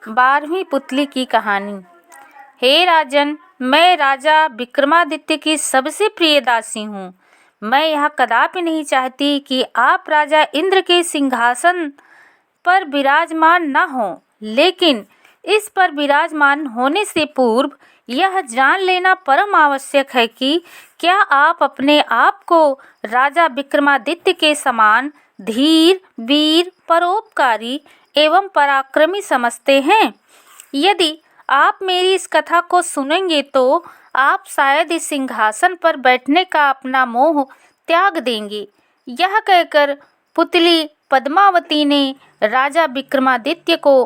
12वीं पुतली की कहानी। हे राजन, मैं राजा विक्रमादित्य की सबसे प्रिय दासी हूँ। मैं यह कदापि नहीं चाहती कि आप राजा इंद्र के सिंहासन पर विराजमान न हों, लेकिन इस पर विराजमान होने से पूर्व यह जान लेना परम आवश्यक है कि क्या आप अपने आप को राजा विक्रमादित्य के समान धीर, वीर, परोपकारी एवं पराक्रमी समझते हैं। यदि आप मेरी इस कथा को सुनेंगे तो आप शायद इस सिंहासन पर बैठने का अपना मोह त्याग देंगे। यह कहकर पुतली पद्मावती ने राजा विक्रमादित्य को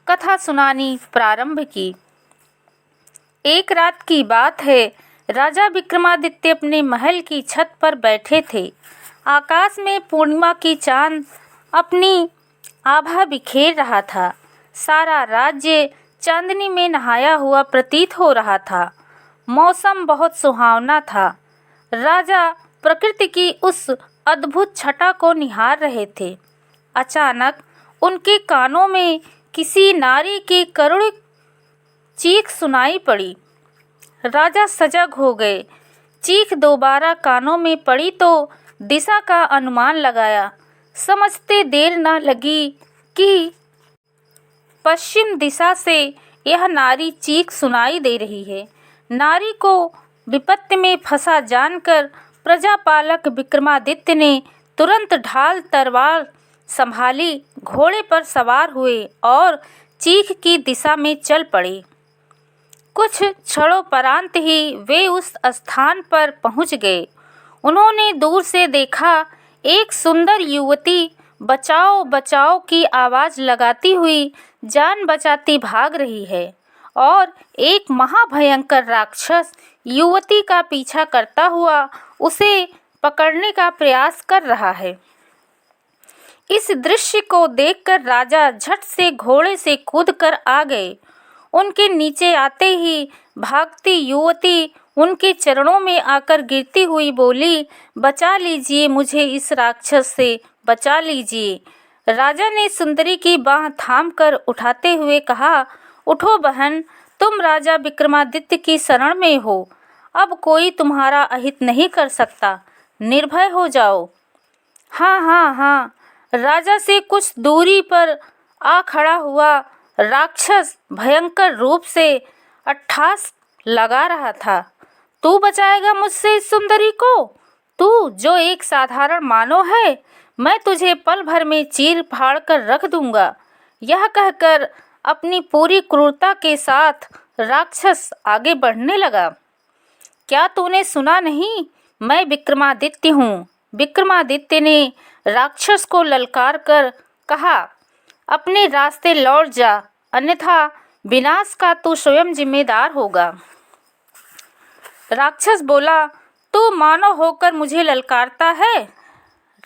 कथा सुनानी प्रारंभ की। एक रात की बात है, राजा विक्रमादित्य अपने महल की छत पर बैठे थे। आकाश में पूर्णिमा की चांद अपनी आभा बिखेर रहा था। सारा राज्य चांदनी में नहाया हुआ प्रतीत हो रहा था। मौसम बहुत सुहावना था। राजा प्रकृति की उस अद्भुत छटा को निहार रहे थे। अचानक उनके कानों में किसी नारी की करुण चीख सुनाई पड़ी। राजा सजग हो गए। चीख दोबारा कानों में पड़ी तो दिशा का अनुमान लगाया। समझते देर न लगी कि पश्चिम दिशा से यह नारी चीख सुनाई दे रही है। नारी को विपत्ति में फंसा जानकर प्रजापालक विक्रमादित्य ने तुरंत ढाल तलवार संभाली, घोड़े पर सवार हुए और चीख की दिशा में चल पड़े। कुछ क्षणोपरांत ही वे उस स्थान पर पहुंच गए। उन्होंने दूर से देखा, एक सुंदर युवती बचाओ बचाओ की आवाज़ लगाती हुई जान बचाती भाग रही है और एक महाभयंकर राक्षस युवती का पीछा करता हुआ उसे पकड़ने का प्रयास कर रहा है। इस दृश्य को देखकर राजा झट से घोड़े से कूदकर आ गए। उनके नीचे आते ही भागती युवती उनके चरणों में आकर गिरती हुई बोली, बचा लीजिए मुझे, इस राक्षस से बचा लीजिए। राजा ने सुंदरी की बाह थामकर उठाते हुए कहा, उठो बहन, तुम राजा विक्रमादित्य की शरण में हो। अब कोई तुम्हारा अहित नहीं कर सकता, निर्भय हो जाओ। हाँ हाँ हाँ, राजा से कुछ दूरी पर आ खड़ा हुआ राक्षस भयंकर रूप से अट्टहास लगा रहा था। तू बचाएगा मुझसे इस सुंदरी को? तू जो एक साधारण मानव है, मैं तुझे पल भर में चीर फाड़ कर रख दूंगा। यह कहकर अपनी पूरी क्रूरता के साथ राक्षस आगे बढ़ने लगा। क्या तूने सुना नहीं? मैं विक्रमादित्य हूँ। विक्रमादित्य ने राक्षस को ललकार कर कहा, अपने रास्ते लौट जा, अन्यथा विनाश का तू स्वयं जिम्मेदार होगा। राक्षस बोला, तू मानव होकर मुझे ललकारता है?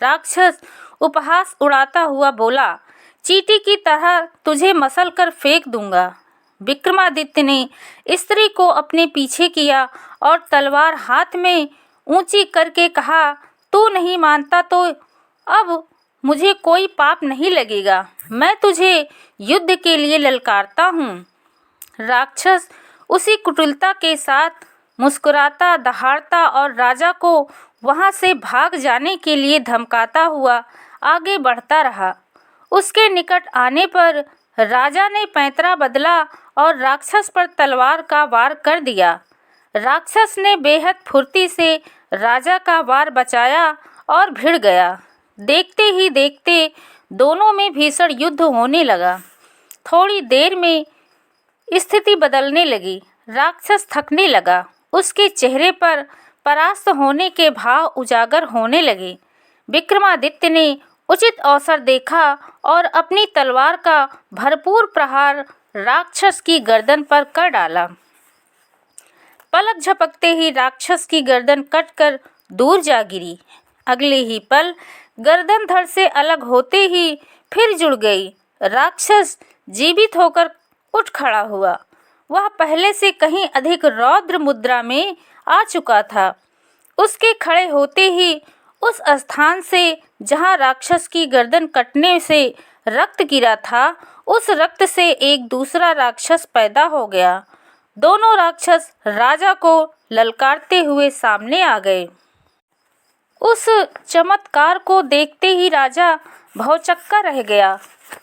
राक्षस उपहास उड़ाता हुआ बोला, चींटी की तरह तुझे मसल कर फेंक दूंगा। विक्रमादित्य ने स्त्री को अपने पीछे किया और तलवार हाथ में ऊंची करके कहा, तू नहीं मानता तो अब मुझे कोई पाप नहीं लगेगा। मैं तुझे युद्ध के लिए ललकारता हूँ। राक्षस उसी कुटिलता के साथ मुस्कुराता, दहाड़ता और राजा को वहां से भाग जाने के लिए धमकाता हुआ आगे बढ़ता रहा। उसके निकट आने पर राजा ने पैंतरा बदला और राक्षस पर तलवार का वार कर दिया। राक्षस ने बेहद फुर्ती से राजा का वार बचाया और भिड़ गया। देखते ही देखते दोनों में भीषण युद्ध होने लगा। थोड़ी देर में स्थिति बदलने लगी। राक्षस थकने लगा। उसके चेहरे पर परास्त होने के भाव उजागर होने लगे। विक्रमादित्य ने उचित अवसर देखा और अपनी तलवार का भरपूर प्रहार राक्षस की गर्दन पर कर डाला। पलक झपकते ही राक्षस की गर्दन कटकर दूर जा गिरी। अगले ही पल गर्दन धड़ से अलग होते ही फिर जुड़ गई। राक्षस जीवित होकर उठ खड़ा हुआ। वह पहले से कहीं अधिक रौद्र मुद्रा में आ चुका था। उसके खड़े होते ही उस स्थान से जहां राक्षस की गर्दन कटने से रक्त गिरा था, उस रक्त से एक दूसरा राक्षस पैदा हो गया। दोनों राक्षस राजा को ललकारते हुए सामने आ गए। उस चमत्कार को देखते ही राजा भौचक्का रह गया,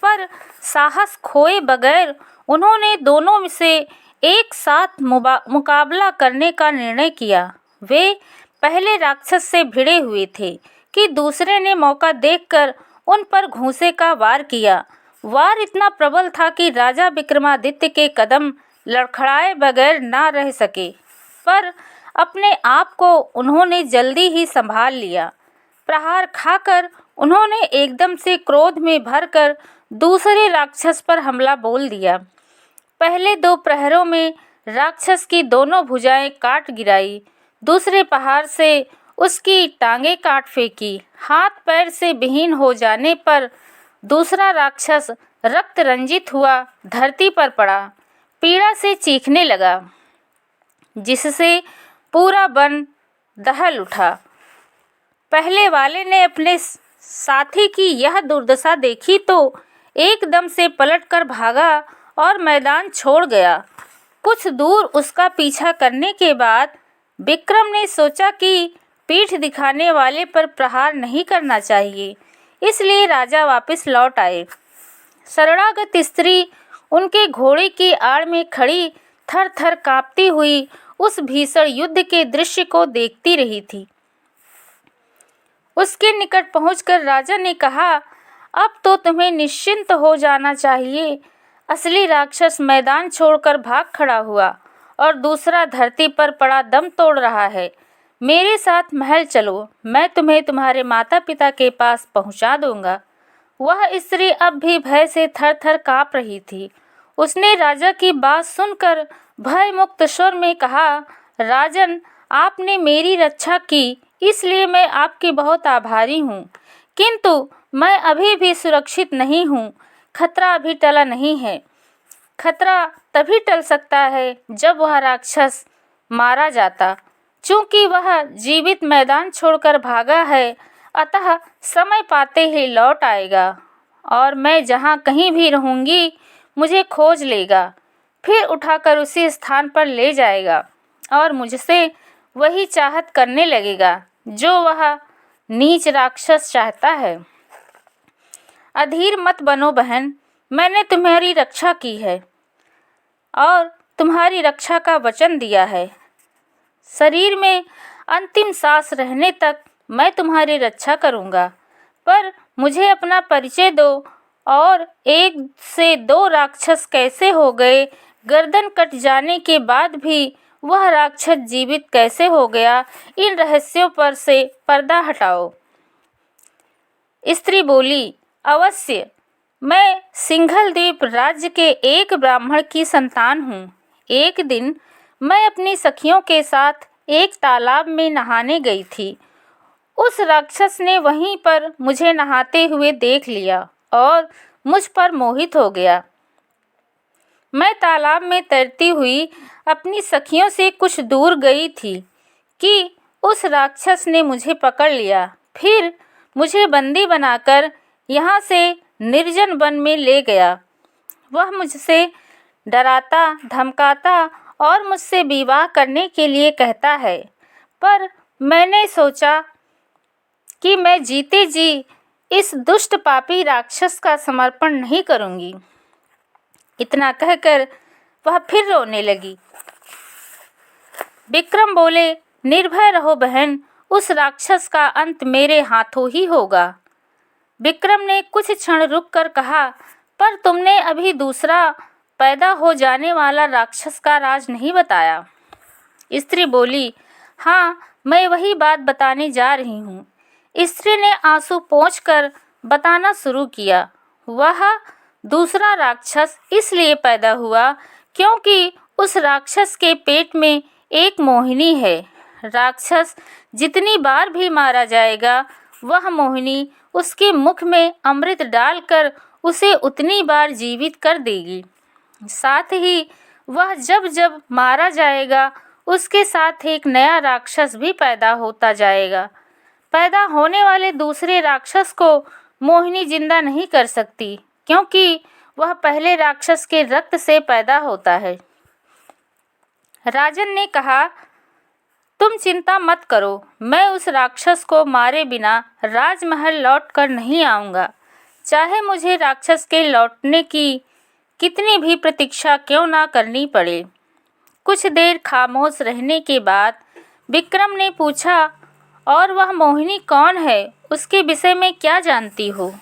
पर साहस खोए बगैर उन्होंने दोनों से एक साथ मुकाबला करने का निर्णय किया। वे पहले राक्षस से भिड़े हुए थे कि दूसरे ने मौका देखकर उन पर घूंसे का वार किया। वार इतना प्रबल था कि राजा विक्रमादित्य के कदम लड़खड़ाए बगैर ना रह सके, पर अपने आप को उन्होंने जल्दी ही संभाल लिया। प्रहार खाकर उन्होंने एकदम से क्रोध में भरकर दूसरे राक्षस पर हमला बोल दिया। पहले 2 प्रहरों में राक्षस की दोनों भुजाएं काट गिराई, दूसरे प्रहार से उसकी टांगें काट फेंकी। हाथ पैर से विहीन हो जाने पर दूसरा राक्षस रक्त रंजित हुआ धरती पर पड़ा, पीड़ा से चीखने लगा, जिससे पूरा वन दहल उठा। पहले वाले ने अपने साथी की यह दुर्दशा देखी तो एकदम से पलटकर भागा और मैदान छोड़ गया। कुछ दूर उसका पीछा करने के बाद विक्रम ने सोचा कि पीठ दिखाने वाले पर प्रहार नहीं करना चाहिए, इसलिए राजा वापस लौट आए। शरणागत स्त्री उनके घोड़े की आड़ में खड़ी थर-थर कांपती हुई उस भीषण युद्ध के दृश्य को देखती रही थी। उसके निकट पहुंचकर राजा ने कहा, अब तो तुम्हें निश्चिंत हो जाना चाहिए। असली राक्षस मैदान छोड़कर भाग खड़ा हुआ और दूसरा धरती पर पड़ा दम तोड़ रहा है। मेरे साथ महल चलो, मैं तुम्हें तुम्हारे माता पिता के पास पहुंचा दूंगा। वह स्त्री अब भी भय से थर-थर कांप रही थी। उसने राजा की बात सुनकर भय मुक्त स्वर में कहा, राजन, आपने मेरी रक्षा की, इसलिए मैं आपकी बहुत आभारी हूँ, किंतु मैं अभी भी सुरक्षित नहीं हूँ। खतरा अभी टला नहीं है। खतरा तभी टल सकता है जब वह राक्षस मारा जाता। चूंकि वह जीवित मैदान छोड़कर भागा है, अतः समय पाते ही लौट आएगा और मैं जहाँ कहीं भी रहूँगी मुझे खोज लेगा, फिर उठाकर उसी स्थान पर ले जाएगा और मुझसे वही चाहत करने लगेगा जो वह नीच राक्षस चाहता है। अधीर मत बनो बहन, मैंने तुम्हारी रक्षा की है और तुम्हारी रक्षा का वचन दिया है। शरीर में अंतिम सांस रहने तक मैं तुम्हारी रक्षा करूँगा, पर मुझे अपना परिचय दो और 1 से 2 राक्षस कैसे हो गए, गर्दन कट जाने के बाद भी वह राक्षस जीवित कैसे हो गया, इन रहस्यों पर से पर्दा हटाओ। स्त्री बोली, अवश्य, मैं सिंघलद्वीप राज्य के एक ब्राह्मण की संतान हूँ। एक दिन मैं अपनी सखियों के साथ एक तालाब में नहाने गई थी। उस राक्षस ने वहीं पर मुझे नहाते हुए देख लिया और मुझ पर मोहित हो गया। मैं तालाब में तैरती हुई अपनी सखियों से कुछ दूर गई थी कि उस राक्षस ने मुझे पकड़ लिया। फिर मुझे बंदी बनाकर यहाँ से निर्जन वन में ले गया। वह मुझसे डराता धमकाता और मुझसे विवाह करने के लिए कहता है, पर मैंने सोचा कि मैं जीते जी इस दुष्ट पापी राक्षस का समर्पण नहीं करूँगी। इतना कहकर वह फिर रोने लगी। विक्रम बोले, निर्भय रहो बहन, उस राक्षस का अंत मेरे हाथों ही होगा। विक्रम ने कुछ क्षण रुककर कहा, पर तुमने अभी दूसरा पैदा हो जाने वाला राक्षस का राज नहीं बताया। स्त्री बोली, हाँ, मैं वही बात बताने जा रही हूँ। स्त्री ने आंसू पोंछकर बताना शुरू किया। वह दूसरा राक्षस इसलिए पैदा हुआ क्योंकि उस राक्षस के पेट में एक मोहिनी है। राक्षस जितनी बार भी मारा जाएगा, वह मोहिनी उसके मुख में अमृत डालकर उसे उतनी बार जीवित कर देगी। साथ ही वह जब जब मारा जाएगा, उसके साथ एक नया राक्षस भी पैदा होता जाएगा। पैदा होने वाले दूसरे राक्षस को मोहिनी जिंदा नहीं कर सकती, क्योंकि वह पहले राक्षस के रक्त से पैदा होता है। राजन ने कहा, तुम चिंता मत करो, मैं उस राक्षस को मारे बिना राजमहल लौटकर नहीं आऊँगा, चाहे मुझे राक्षस के लौटने की कितनी भी प्रतीक्षा क्यों ना करनी पड़े। कुछ देर खामोश रहने के बाद विक्रम ने पूछा, और वह मोहिनी कौन है, उसके विषय में क्या जानती हो?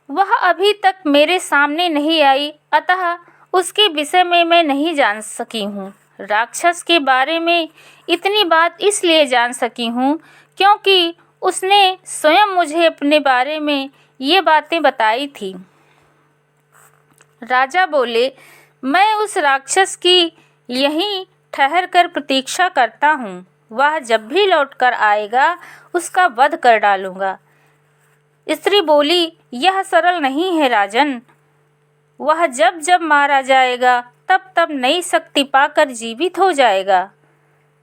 वह अभी तक मेरे सामने नहीं आई, अतः उसके विषय में मैं नहीं जान सकी हूँ। राक्षस के बारे में इतनी बात इसलिए जान सकी हूँ क्योंकि उसने स्वयं मुझे अपने बारे में ये बातें बताई थी। राजा बोले, मैं उस राक्षस की यहीं ठहर कर प्रतीक्षा करता हूँ। वह जब भी लौटकर आएगा उसका वध कर डालूंगा। स्त्री बोली, यह सरल नहीं है राजन। वह जब जब मारा जाएगा तब तब नई शक्ति पाकर जीवित हो जाएगा।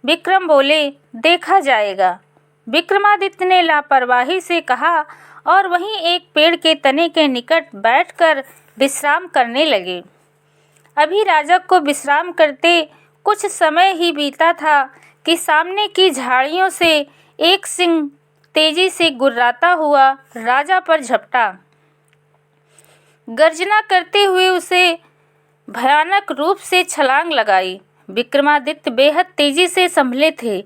विक्रम बोले, देखा जाएगा। विक्रमादित्य ने लापरवाही से कहा और वहीं एक पेड़ के तने के निकट बैठकर विश्राम करने लगे। अभी राजा को विश्राम करते कुछ समय ही बीता था कि सामने की झाड़ियों से एक सिंह तेजी से गुर्राता हुआ राजा पर झपटा। गर्जना करते हुए उसे भयानक रूप से छलांग लगाई। विक्रमादित्य बेहद तेजी से संभले थे,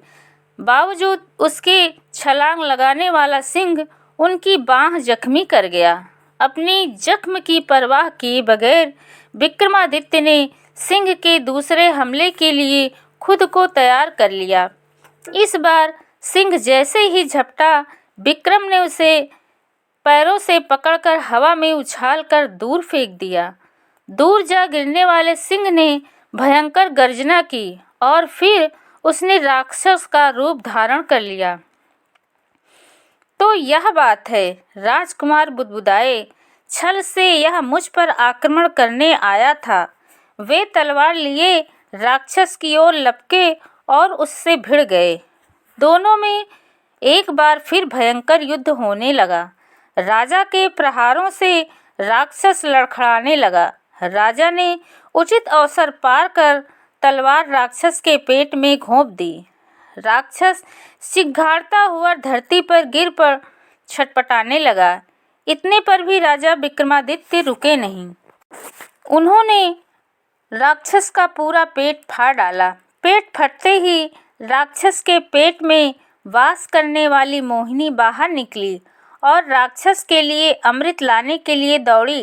बावजूद उसके छलांग लगाने वाला सिंह उनकी बाँह जख्मी कर गया। अपनी जख्म की परवाह किए बगैर विक्रमादित्य ने सिंह के दूसरे हमले के लिए खुद को तैयार कर लिया। इस बार सिंह जैसे ही झपटा, विक्रम ने उसे पैरों से पकड़कर हवा में उछालकर दूर फेंक दिया। दूर जा गिरने वाले सिंह ने भयंकर गर्जना की और फिर उसने राक्षस का रूप धारण कर लिया। तो यह बात है, राजकुमार बुदबुदाए, छल से यह मुझ पर आक्रमण करने आया था। वे तलवार लिए राक्षस की ओर लपके और उससे भिड़ गए। दोनों में एक बार फिर भयंकर युद्ध होने लगा। राजा के प्रहारों से राक्षस लड़खड़ाने लगा। राजा ने उचित अवसर पार कर तलवार राक्षस के पेट में घोंप दी। राक्षस चिघाड़ता हुआ धरती पर गिर पर छटपटाने लगा। इतने पर भी राजा विक्रमादित्य रुके नहीं। उन्होंने राक्षस का पूरा पेट फाड़ डाला। पेट फटते ही राक्षस के पेट में वास करने वाली मोहिनी बाहर निकली और राक्षस के लिए अमृत लाने के लिए दौड़ी।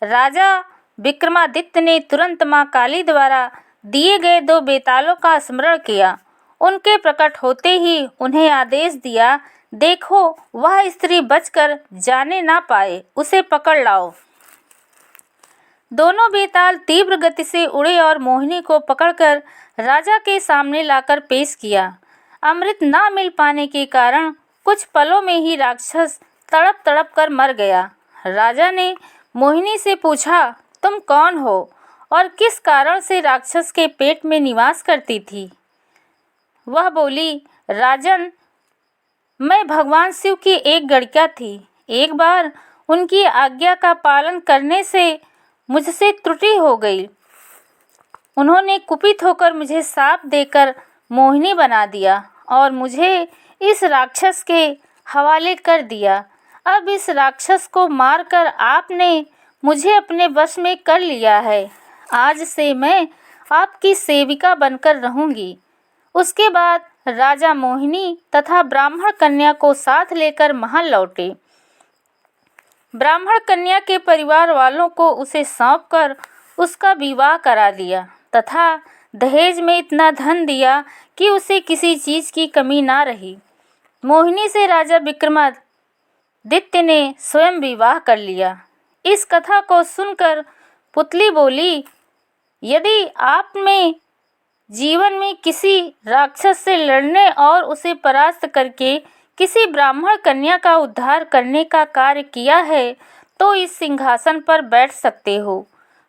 राजा विक्रमादित्य ने तुरंत मां काली द्वारा दिए गए 2 बेतालों का स्मरण किया। उनके प्रकट होते ही उन्हें आदेश दिया, देखो वह स्त्री बचकर जाने ना पाए, उसे पकड़ लाओ। दोनों बेताल तीव्र गति से उड़े और मोहिनी को पकड़कर राजा के सामने लाकर पेश किया। अमृत ना मिल पाने के कारण कुछ पलों में ही राक्षस तड़प तड़प कर मर गया। राजा ने मोहिनी से पूछा, तुम कौन हो और किस कारण से राक्षस के पेट में निवास करती थी? वह बोली, राजन, मैं भगवान शिव की एक गड़िया थी। एक बार उनकी आज्ञा का पालन करने से मुझसे त्रुटि हो गई। उन्होंने कुपित होकर मुझे शाप देकर मोहिनी बना दिया और मुझे इस राक्षस के हवाले कर दिया। अब इस राक्षस को मारकर आपने मुझे अपने वश में कर लिया है। आज से मैं आपकी सेविका बनकर रहूंगी। उसके बाद राजा मोहिनी तथा ब्राह्मण कन्या को साथ लेकर महल लौटे। ब्राह्मण कन्या के परिवार वालों को उसे सौंपकर उसका विवाह करा दिया तथा दहेज में इतना धन दिया कि उसे किसी चीज़ की कमी ना रही। मोहिनी से राजा विक्रमादित्य ने स्वयं विवाह कर लिया। इस कथा को सुनकर पुतली बोली, यदि आप में जीवन में किसी राक्षस से लड़ने और उसे परास्त करके किसी ब्राह्मण कन्या का उद्धार करने का कार्य किया है तो इस सिंहासन पर बैठ सकते हो।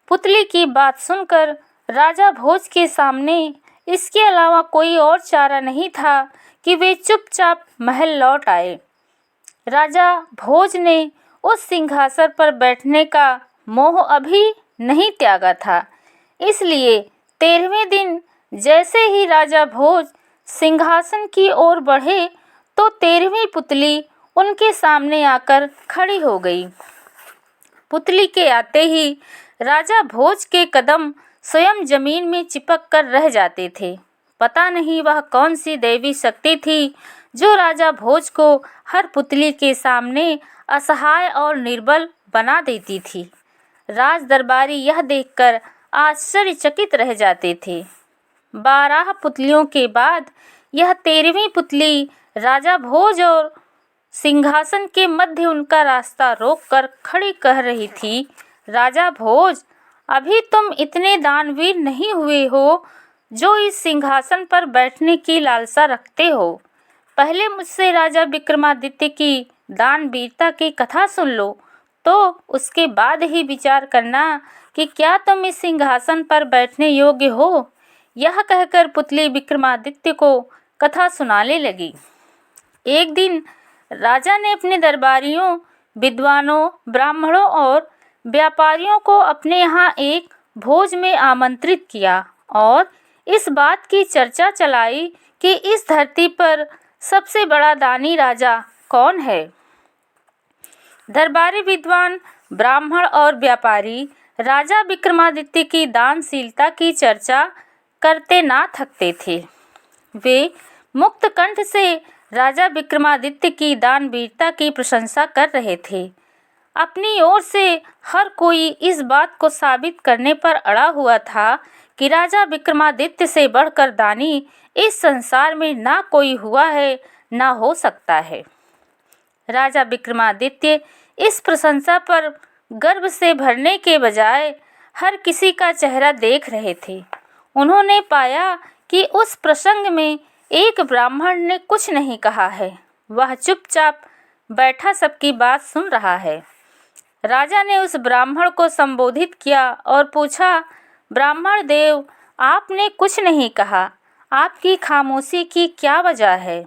पुतली की बात सुनकर राजा भोज के सामने इसके अलावा कोई और चारा नहीं था कि वे चुपचाप महल लौट आए। राजा भोज ने उस सिंहासन पर बैठने का मोह अभी नहीं त्यागा था। इसलिए 13वें दिन जैसे ही राजा भोज सिंहासन की ओर बढ़े तो 13वीं पुतली उनके सामने आकर खड़ी हो गई। पुतली के आते ही राजा भोज के कदम स्वयं जमीन में चिपक कर रह जाते थे। पता नहीं वह कौन सी दैवी शक्ति थी जो राजा भोज को हर पुतली के सामने असहाय और निर्बल बना देती थी। राज दरबारी यह देखकर आश्चर्यचकित रह जाते थे। 12 पुतलियों के बाद यह 13वीं पुतली राजा भोज और सिंहासन के मध्य उनका रास्ता रोककर खड़ी कह रही थी, राजा भोज, अभी तुम इतने दानवीर नहीं हुए हो जो इस सिंहासन पर बैठने की लालसा रखते हो। पहले मुझसे राजा विक्रमादित्य की दानवीरता की कथा सुन लो, तो उसके बाद ही विचार करना कि क्या तुम इस सिंहासन पर बैठने योग्य हो। यह कहकर पुतली विक्रमादित्य को कथा सुनाने लगी। एक दिन राजा ने अपने दरबारियों, विद्वानों, ब्राह्मणों और व्यापारियों को अपने यहाँ एक भोज में आमंत्रित किया और इस बात की चर्चा चलाई कि इस धरती पर सबसे बड़ा दानी राजा कौन है। दरबारी, विद्वान, ब्राह्मण और व्यापारी राजा विक्रमादित्य की दानशीलता की चर्चा करते ना थकते थे। वे मुक्त कंठ से राजा विक्रमादित्य की दानवीरता की प्रशंसा कर रहे थे। अपनी ओर से हर कोई इस बात को साबित करने पर अड़ा हुआ था कि राजा विक्रमादित्य से बढ़कर दानी इस संसार में ना कोई हुआ है, ना हो सकता है। राजा विक्रमादित्य इस प्रशंसा पर गर्व से भरने के बजाय हर किसी का चेहरा देख रहे थे। उन्होंने पाया कि उस प्रसंग में एक ब्राह्मण ने कुछ नहीं कहा है। वह चुपचाप बैठा सबकी बात सुन रहा है। राजा ने उस ब्राह्मण को संबोधित किया और पूछा, ब्राह्मण देव, आपने कुछ नहीं कहा, आपकी खामोशी की क्या वजह है।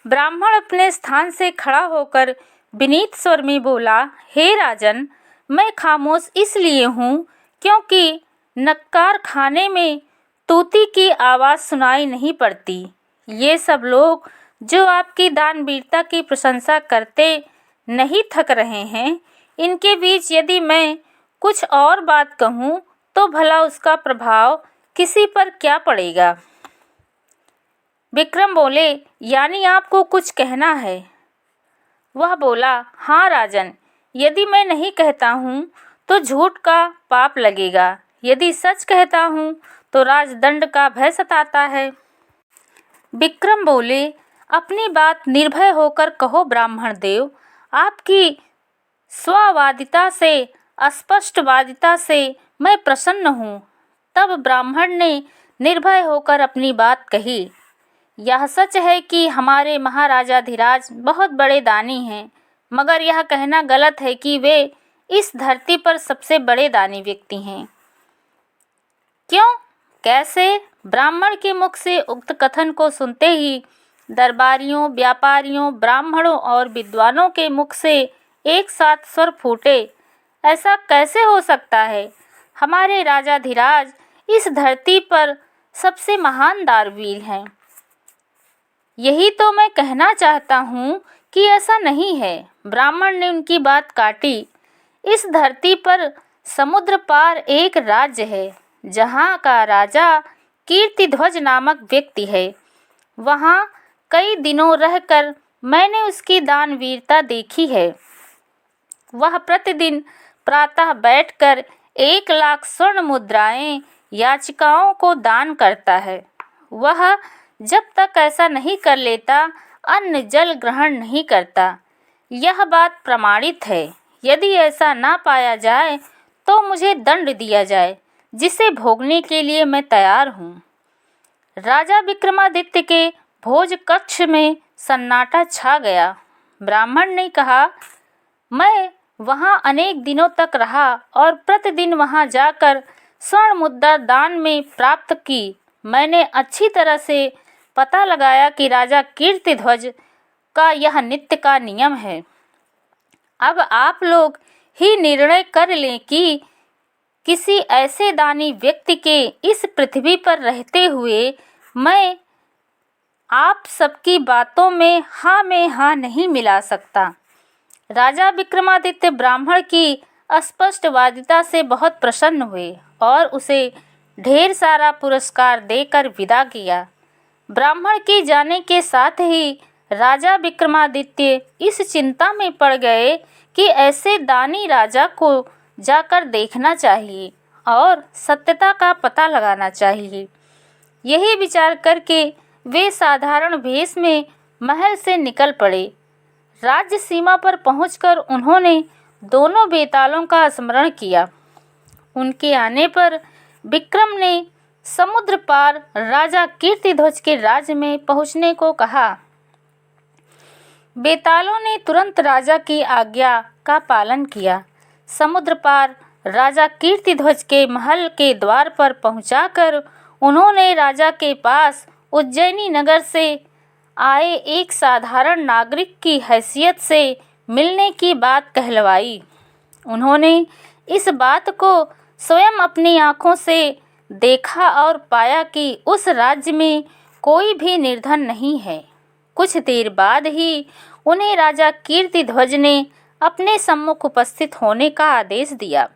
ब्राह्मण अपने स्थान से खड़ा होकर विनीत स्वर में बोला, हे राजन, मैं खामोश इसलिए हूँ क्योंकि नक्कार खाने में तूती की आवाज़ सुनाई नहीं पड़ती। ये सब लोग जो आपकी दानवीरता की प्रशंसा करते नहीं थक रहे हैं, इनके बीच यदि मैं कुछ और बात कहूँ तो भला उसका प्रभाव किसी पर क्या पड़ेगा। विक्रम बोले, यानी आपको कुछ कहना है। वह बोला, हाँ राजन, यदि मैं नहीं कहता हूँ तो झूठ का पाप लगेगा, यदि सच कहता हूँ तो राजदंड का भय सताता है। विक्रम बोले, अपनी बात निर्भय होकर कहो ब्राह्मण देव, आपकी स्ववादिता से, अस्पष्टवादिता से मैं प्रसन्न हूँ। तब ब्राह्मण ने निर्भय होकर अपनी बात कही, यह सच है कि हमारे महाराजाधिराज बहुत बड़े दानी हैं, मगर यह कहना गलत है कि वे इस धरती पर सबसे बड़े दानी व्यक्ति हैं। क्यों, कैसे? ब्राह्मण के मुख से उक्त कथन को सुनते ही दरबारियों, व्यापारियों, ब्राह्मणों और विद्वानों के मुख से एक साथ स्वर फूटे, ऐसा कैसे हो सकता है? हमारे राजाधिराज इस धरती पर सबसे महान दानवीर हैं। यही तो मैं कहना चाहता हूँ कि ऐसा नहीं है। ब्राह्मण ने उनकी बात काटी। इस धरती पर समुद्र पार एक राज्य है जहाँ का राजा कीर्तिध्वज नामक व्यक्ति है। वहाँ कई दिनों रहकर मैंने उसकी दानवीरता देखी है। वह प्रतिदिन प्रातः बैठकर 1,00,000 स्वर्ण मुद्राएं याचिकाओं को दान करता है। वह जब तक ऐसा नहीं कर लेता अन्न जल ग्रहण नहीं करता। यह बात प्रमाणित है। यदि ऐसा ना पाया जाए तो मुझे दंड दिया जाए, जिसे भोगने के लिए मैं तैयार हूँ। राजा विक्रमादित्य के भोज कक्ष में सन्नाटा छा गया। ब्राह्मण ने कहा, मैं वहाँ अनेक दिनों तक रहा और प्रतिदिन वहाँ जाकर स्वर्ण मुद्रा दान में प्राप्त की। मैंने अच्छी तरह से पता लगाया कि राजा कीर्तिध्वज का यह नित्य का नियम है। अब आप लोग ही निर्णय कर लें कि किसी ऐसे दानी व्यक्ति के इस पृथ्वी पर रहते हुए मैं आप सबकी बातों में हाँ नहीं मिला सकता। राजा विक्रमादित्य ब्राह्मण की स्पष्टवादिता से बहुत प्रसन्न हुए और उसे ढेर सारा पुरस्कार देकर विदा किया। ब्राह्मण के जाने के साथ ही राजा विक्रमादित्य इस चिंता में पड़ गए कि ऐसे दानी राजा को जाकर देखना चाहिए और सत्यता का पता लगाना चाहिए। यही विचार करके वे साधारण वेश में महल से निकल पड़े। राज्य सीमा पर पहुंचकर उन्होंने दोनों बेतालों का स्मरण किया। उनके आने पर विक्रम ने समुद्र पार राजा कीर्तिध्वज के राज्य में पहुंचने को कहा। बेतालों ने तुरंत राजा की आज्ञा का पालन किया। समुद्र पार राजा कीर्तिध्वज के महल के द्वार पर पहुंचाकर उन्होंने राजा के पास उज्जैनी नगर से आए एक साधारण नागरिक की हैसियत से मिलने की बात कहलवाई। उन्होंने इस बात को स्वयं अपनी आँखों से देखा और पाया कि उस राज्य में कोई भी निर्धन नहीं है। कुछ देर बाद ही उन्हें राजा कीर्तिध्वज ने अपने सम्मुख उपस्थित होने का आदेश दिया।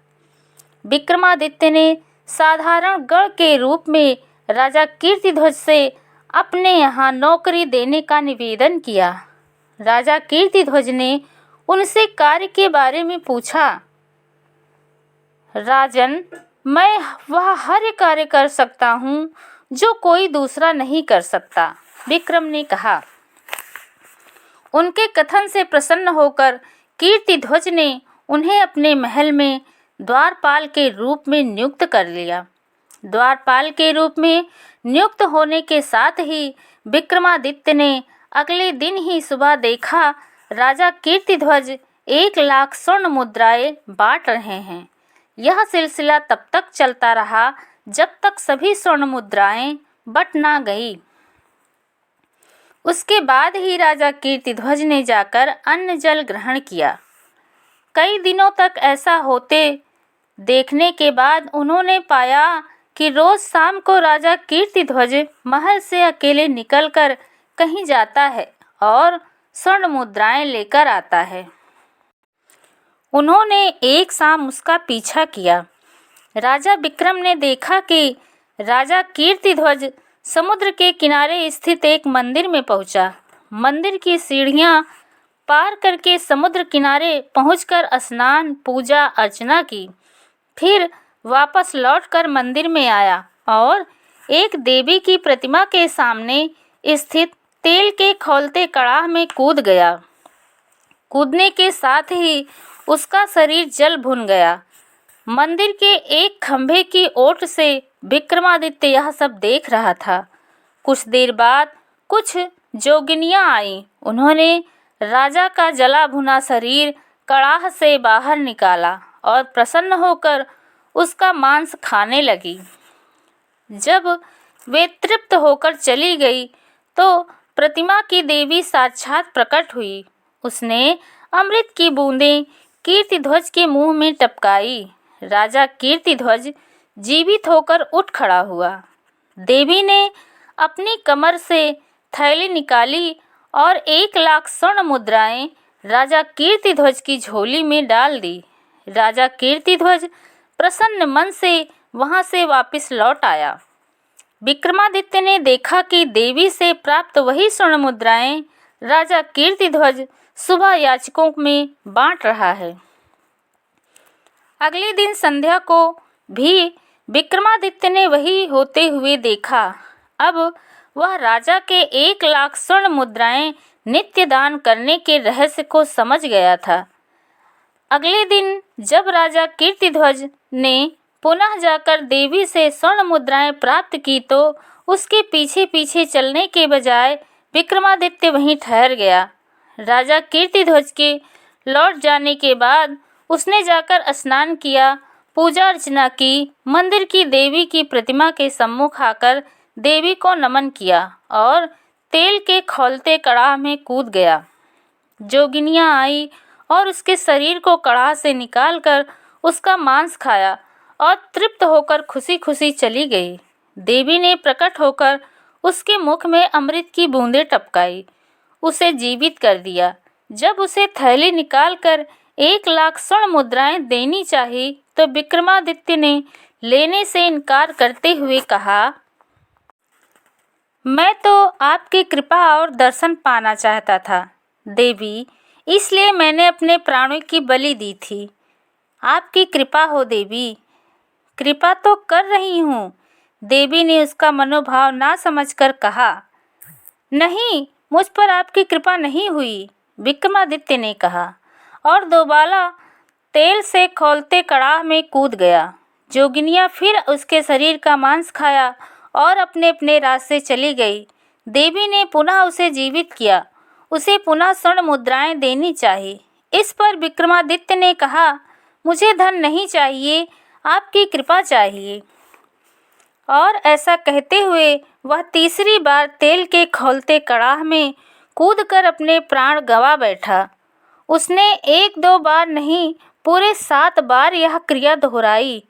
विक्रमादित्य ने साधारण गढ़ के रूप में राजा कीर्तिध्वज से अपने यहाँ नौकरी देने का निवेदन किया। राजा कीर्तिध्वज ने उनसे कार्य के बारे में पूछा। राजन, मैं वह हर कार्य कर सकता हूँ जो कोई दूसरा नहीं कर सकता, विक्रम ने कहा। उनके कथन से प्रसन्न होकर कीर्तिध्वज ने उन्हें अपने महल में द्वारपाल के रूप में नियुक्त कर लिया। द्वारपाल के रूप में नियुक्त होने के साथ ही विक्रमादित्य ने अगले दिन ही सुबह देखा राजा कीर्तिध्वज 1,00,000 स्वर्ण मुद्राएं बांट रहे हैं। यह सिलसिला तब तक चलता रहा जब तक सभी स्वर्ण मुद्राएं बट ना गई। उसके बाद ही राजा कीर्तिध्वज ने जाकर अन्न जल ग्रहण किया। कई दिनों तक ऐसा होते देखने के बाद उन्होंने पाया कि रोज शाम को राजा कीर्तिध्वज महल से अकेले निकलकर कहीं जाता है और स्वर्ण मुद्राएं लेकर आता है। उन्होंने एक शाम उसका पीछा किया। राजा विक्रम ने देखा कि राजा कीर्तिध्वज समुद्र के किनारे स्थित एक मंदिर में पहुंचा। मंदिर की सीढ़ियां पार करके समुद्र किनारे पहुंचकर स्नान, पूजा अर्चना की। फिर वापस लौटकर मंदिर में आया और एक देवी की प्रतिमा के सामने स्थित तेल के खौलते कड़ाह में कूद गया। कूदने के साथ ही उसका शरीर जल भुन गया। मंदिर के एक खंभे की ओट से विक्रमादित्य यह सब देख रहा था। कुछ देर बाद कुछ जोगिनियां आईं। उन्होंने राजा का जला भुना शरीर कड़ाह से बाहर निकाला और प्रसन्न होकर उसका मांस खाने लगी। जब वे तृप्त होकर चली गई तो प्रतिमा की देवी साक्षात प्रकट हुई। उसने अमृत की बूंदें कीर्तिध्वज के मुंह में टपकाई। राजा कीर्तिध्वज जीवित होकर उठ खड़ा हुआ। देवी ने अपनी कमर से थैली निकाली और 1,00,000 स्वर्ण मुद्राएं राजा कीर्तिध्वज की झोली में डाल दी। राजा कीर्तिध्वज प्रसन्न मन से वहां से वापस लौट आया। विक्रमादित्य ने देखा कि देवी से प्राप्त वही स्वर्ण मुद्राएं राजा कीर्तिध्वज सुबह याचकों में बांट रहा है। अगले दिन संध्या को भी विक्रमादित्य ने वही होते हुए देखा। अब वह राजा के 1,00,000 स्वर्ण मुद्राएं नित्य दान करने के रहस्य को समझ गया था। अगले दिन जब राजा कीर्तिध्वज ने पुनः जाकर देवी से स्वर्ण मुद्राएं प्राप्त की तो उसके पीछे पीछे चलने के बजाय विक्रमादित्य वहीं ठहर गया। राजा कीर्तिध्वज के लौट जाने के बाद उसने जाकर स्नान किया, पूजा अर्चना की, मंदिर की देवी की प्रतिमा के सम्मुख आकर देवी को नमन किया और तेल के खौलते कड़ाह में कूद गया। जोगिनियां आई और उसके शरीर को कड़ाह से निकालकर उसका मांस खाया और तृप्त होकर खुशी खुशी चली गई। देवी ने प्रकट होकर उसके मुख में अमृत की बूंदें टपकाई, उसे जीवित कर दिया। जब उसे थैली निकालकर 1,00,000 स्वर्ण मुद्राएं देनी चाहिए तो विक्रमादित्य ने लेने से इनकार करते हुए कहा, मैं तो आपकी कृपा और दर्शन पाना चाहता था देवी, इसलिए मैंने अपने प्राणों की बलि दी थी। आपकी कृपा हो देवी। कृपा तो कर रही हूँ। देवी ने उसका मनोभाव ना समझकर कहा, नहीं, मुझ पर आपकी कृपा नहीं हुई। विक्रमादित्य ने कहा और दोबारा तेल से खौलते कड़ाह में कूद गया। जोगिनियाँ फिर उसके शरीर का मांस खाया और अपने अपने रास्ते चली गई। देवी ने पुनः उसे जीवित किया। उसे पुनः स्वर्ण मुद्राएं देनी चाहिए। इस पर विक्रमादित्य ने कहा, मुझे धन नहीं चाहिए, आपकी कृपा चाहिए। और ऐसा कहते हुए वह तीसरी बार तेल के खौलते कड़ाह में कूदकर अपने प्राण गंवा बैठा। उसने 1-2 बार नहीं, पूरे 7 बार यह क्रिया दोहराई।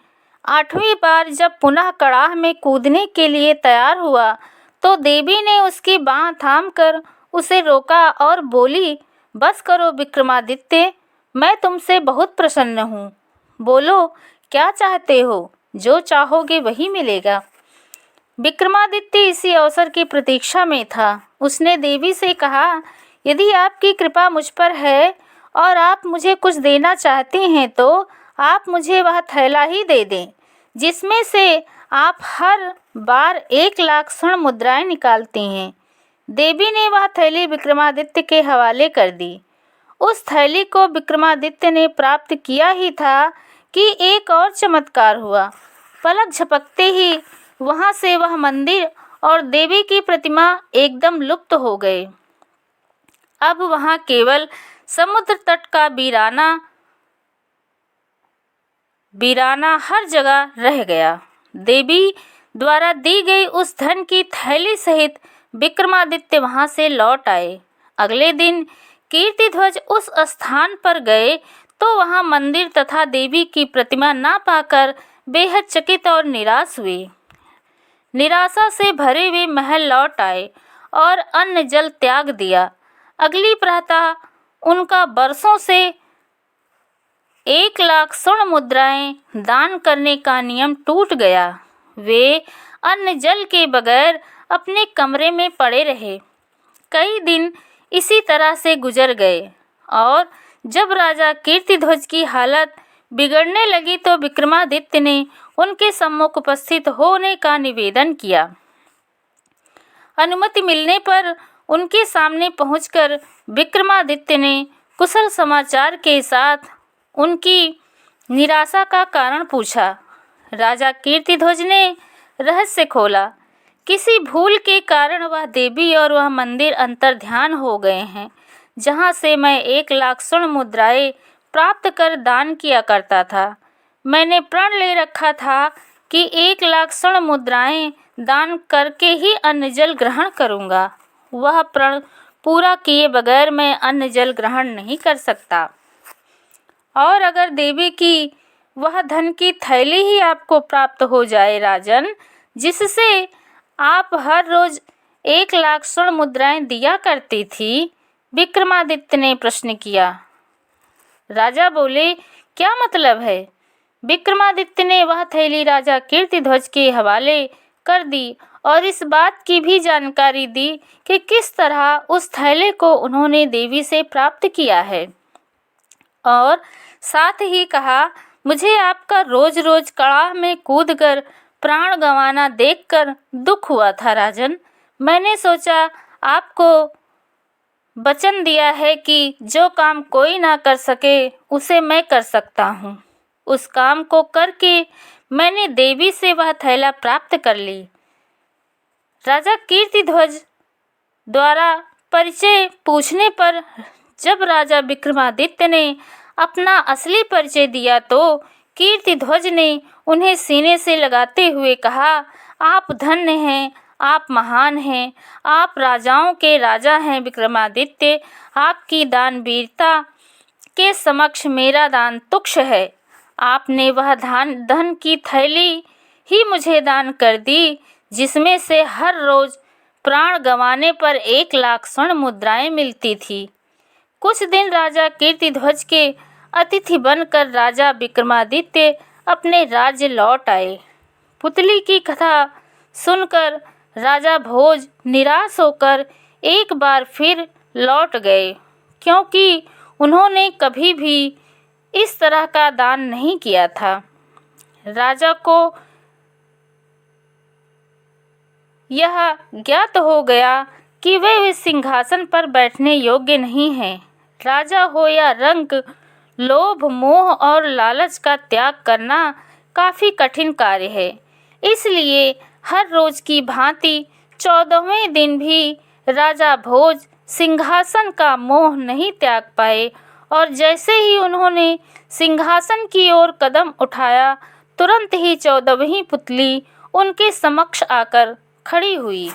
8वीं बार जब पुनः कड़ाह में कूदने के लिए तैयार हुआ तो देवी ने उसकी बाँह थामकर उसे रोका और बोली, बस करो विक्रमादित्य, मैं तुमसे बहुत प्रसन्न हूँ। बोलो, क्या चाहते हो? जो चाहोगे वही मिलेगा। विक्रमादित्य इसी अवसर की प्रतीक्षा में था। उसने देवी से कहा, यदि आपकी कृपा मुझ पर है और आप मुझे कुछ देना चाहती हैं तो आप मुझे वह थैला ही दे दें जिसमें से आप हर बार 1,00,000 स्वर्ण मुद्राएं निकालती हैं। देवी ने वह थैली विक्रमादित्य के हवाले कर दी। उस थैली को विक्रमादित्य ने प्राप्त किया ही था कि एक और चमत्कार हुआ। पलक झपकते ही वहाँ से वह मंदिर और देवी की प्रतिमा एकदम लुप्त हो गए। अब वहाँ केवल समुद्र तट का वीराना हर जगह रह गया। देवी द्वारा दी गई उस धन की थैली सहित विक्रमादित्य वहाँ से लौट आए। अगले दिन कीर्तिध्वज उस स्थान पर गए तो वहाँ मंदिर तथा देवी की प्रतिमा ना पाकर बेहद चकित और निराश हुए। निराशा से भरे हुए महल लौट आए और अन्न जल त्याग दिया। अगली प्रातः उनका बरसों से 1,00,000 स्वर्ण मुद्राएं दान करने का नियम टूट गया। वे अन्न जल के बगैर अपने कमरे में पड़े रहे। कई दिन इसी तरह से गुजर गए और जब राजा कीर्तिध्वज की हालत बिगड़ने लगी तो विक्रमादित्य ने उनके सम्मुख उपस्थित होने का निवेदन किया। अनुमति मिलने पर उनके सामने पहुंचकर विक्रमादित्य ने कुशल समाचार के साथ उनकी निराशा का कारण पूछा। राजा कीर्तिध्वज ने रहस्य खोला। किसी भूल के कारण वह देवी और वह मंदिर अंतर्ध्यान हो गए हैं जहाँ से मैं 1,00,000 स्वर्ण मुद्राएं प्राप्त कर दान किया करता था। मैंने प्रण ले रखा था कि 1,00,000 स्वर्ण मुद्राएं दान करके ही अन्न जल ग्रहण करूँगा। वह प्रण पूरा किए बगैर मैं अन्न जल ग्रहण नहीं कर सकता। और अगर देवी की वह धन की थैली ही आपको प्राप्त हो जाए राजन, जिससे आप हर रोज 1,00,000 स्वर्ण मुद्राएं दिया करती थी, विक्रमादित्य ने प्रश्न किया। राजा बोले, क्या मतलब है? विक्रमादित्य ने वह थैली राजा कीर्तिध्वज के हवाले कर दी और इस बात की भी जानकारी दी कि किस तरह उस थैले को उन्होंने देवी से प्राप्त किया है। और साथ ही कहा, मुझे आपका रोज रोज कड़ाह में कूदकर प्राण गंवाना देखकर दुख हुआ था राजन। मैंने सोचा आपको वचन दिया है कि जो काम कोई ना कर सके उसे मैं कर सकता हूँ। उस काम को करके मैंने देवी से वह थैला प्राप्त कर ली। राजा कीर्तिध्वज द्वारा परिचय पूछने पर जब राजा विक्रमादित्य ने अपना असली परिचय दिया तो कीर्तिध्वज ने उन्हें सीने से लगाते हुए कहा, आप धन्य हैं, आप महान हैं, आप राजाओं के राजा हैं विक्रमादित्य। आपकी दानवीरता के समक्ष मेरा दान तुच्छ है। आपने वह धन की थैली ही मुझे दान कर दी, जिसमें से हर रोज प्राण गंवाने पर 1,00,000 स्वर्ण मुद्राएं मिलती थी। कुछ दिन राजा कीर्तिध्वज के अतिथि बनकर राजा विक्रमादित्य अपने राज्य लौट आए। पुतली की कथा सुनकर राजा भोज निराश होकर एक बार फिर लौट गए, क्योंकि उन्होंने कभी भी इस तरह का दान नहीं किया था। राजा को यह ज्ञात हो गया कि वे इस सिंहासन पर बैठने योग्य नहीं हैं। राजा हो या रंक, लोभ, मोह और लालच का त्याग करना काफी कठिन कार्य है। इसलिए हर रोज की भांति 14वें दिन भी राजा भोज सिंहासन का मोह नहीं त्याग पाए, और जैसे ही उन्होंने सिंहासन की ओर कदम उठाया, तुरंत ही 14वीं पुतली उनके समक्ष आकर खड़ी हुई।